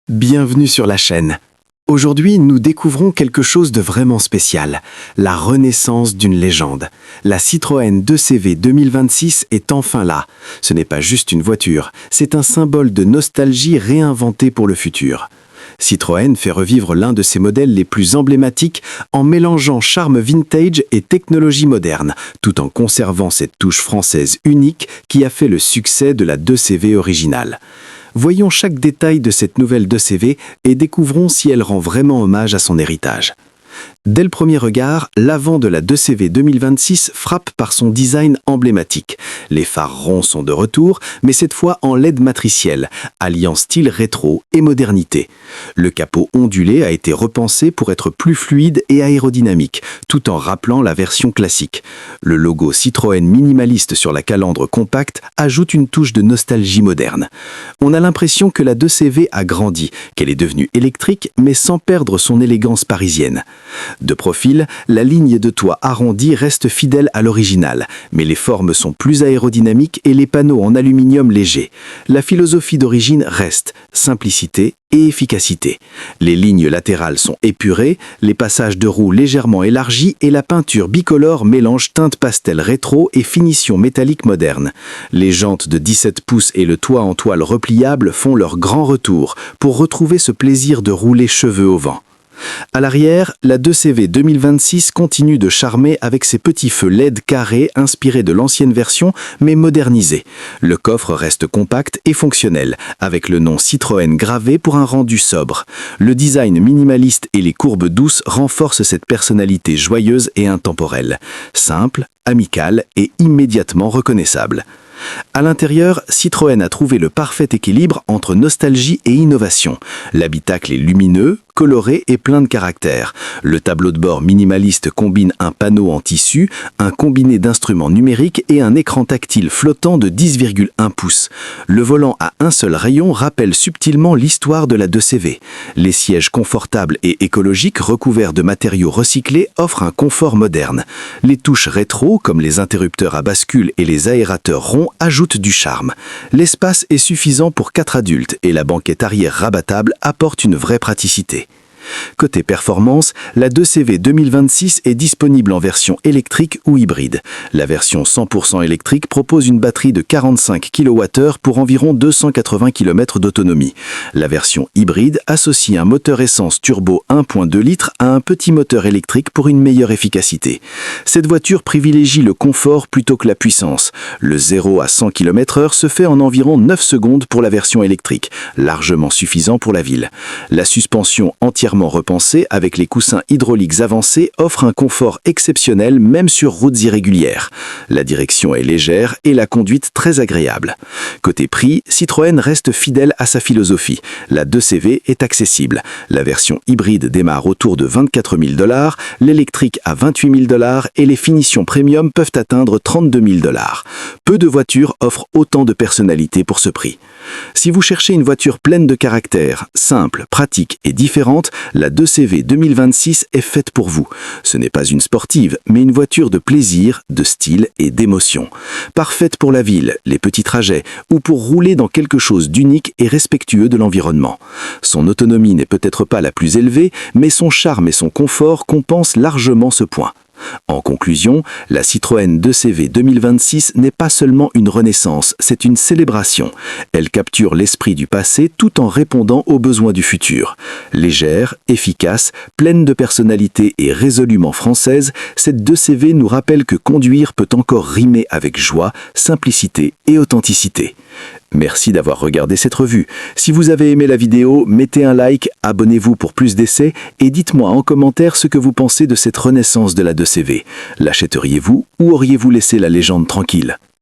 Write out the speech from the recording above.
Bienvenue sur la chaîne. Aujourd'hui, nous découvrons quelque chose de vraiment spécial, la renaissance d'une légende. La Citroën 2CV 2026 est enfin là. Ce n'est pas juste une voiture, c'est un symbole de nostalgie réinventé pour le futur. Citroën fait revivre l'un de ses modèles les plus emblématiques en mélangeant charme vintage et technologie moderne, tout en conservant cette touche française unique qui a fait le succès de la 2CV originale. Voyons chaque détail de cette nouvelle 2CV et découvrons si elle rend vraiment hommage à son héritage. Dès le premier regard, l'avant de la 2CV 2026 frappe par son design emblématique. Les phares ronds sont de retour, mais cette fois en LED matriciel, alliant style rétro et modernité. Le capot ondulé a été repensé pour être plus fluide et aérodynamique, tout en rappelant la version classique. Le logo Citroën minimaliste sur la calandre compacte ajoute une touche de nostalgie moderne. On a l'impression que la 2CV a grandi, qu'elle est devenue électrique, mais sans perdre son élégance parisienne. De profil, la ligne de toit arrondie reste fidèle à l'original, mais les formes sont plus aérodynamiques et les panneaux en aluminium léger. La philosophie d'origine reste simplicité et efficacité. Les lignes latérales sont épurées, les passages de roues légèrement élargis et la peinture bicolore mélange teintes pastel rétro et finition métallique moderne. Les jantes de 17 pouces et le toit en toile repliable font leur grand retour pour retrouver ce plaisir de rouler cheveux au vent. À l'arrière, la 2CV 2026 continue de charmer avec ses petits feux LED carrés inspirés de l'ancienne version mais modernisés. Le coffre reste compact et fonctionnel, avec le nom Citroën gravé pour un rendu sobre. Le design minimaliste et les courbes douces renforcent cette personnalité joyeuse et intemporelle. Simple, amicale et immédiatement reconnaissable. À l'intérieur, Citroën a trouvé le parfait équilibre entre nostalgie et innovation. L'habitacle est lumineux, coloré et plein de caractère. Le tableau de bord minimaliste combine un panneau en tissu, un combiné d'instruments numériques et un écran tactile flottant de 10,1 pouces. Le volant à un seul rayon rappelle subtilement l'histoire de la 2CV. Les sièges confortables et écologiques recouverts de matériaux recyclés offrent un confort moderne. Les touches rétro, comme les interrupteurs à bascule et les aérateurs ronds, ajoutent du charme. L'espace est suffisant pour 4 adultes et la banquette arrière rabattable apporte une vraie praticité. Côté performance, la 2CV 2026 est disponible en version électrique ou hybride. La version 100% électrique propose une batterie de 45 kWh pour environ 280 km d'autonomie. La version hybride associe un moteur essence turbo 1.2 litres à un petit moteur électrique pour une meilleure efficacité. Cette voiture privilégie le confort plutôt que la puissance. Le 0 à 100 km/h se fait en environ 9 secondes pour la version électrique, largement suffisant pour la ville. La suspension entièrement repensée avec les coussins hydrauliques avancés offre un confort exceptionnel même sur routes irrégulières. La direction est légère et la conduite très agréable. Côté prix, Citroën reste fidèle à sa philosophie. La 2CV est accessible. La version hybride démarre autour de 24 000 $, l'électrique à 28 000 $ et les finitions premium peuvent atteindre 32 000 $. Peu de voitures offrent autant de personnalité pour ce prix. Si vous cherchez une voiture pleine de caractère, simple, pratique et différente, la 2CV 2026 est faite pour vous. Ce n'est pas une sportive, mais une voiture de plaisir, de style et d'émotion. Parfaite pour la ville, les petits trajets ou pour rouler dans quelque chose d'unique et respectueux de l'environnement. Son autonomie n'est peut-être pas la plus élevée, mais son charme et son confort compensent largement ce point. En conclusion, la Citroën 2CV 2026 n'est pas seulement une renaissance, c'est une célébration. Elle capture l'esprit du passé tout en répondant aux besoins du futur. Légère, efficace, pleine de personnalité et résolument française, cette 2CV nous rappelle que conduire peut encore rimer avec joie, simplicité et authenticité. Merci d'avoir regardé cette revue. Si vous avez aimé la vidéo, mettez un like, abonnez-vous pour plus d'essais et dites-moi en commentaire ce que vous pensez de cette renaissance de la 2CV. L'achèteriez-vous ou auriez-vous laissé la légende tranquille ?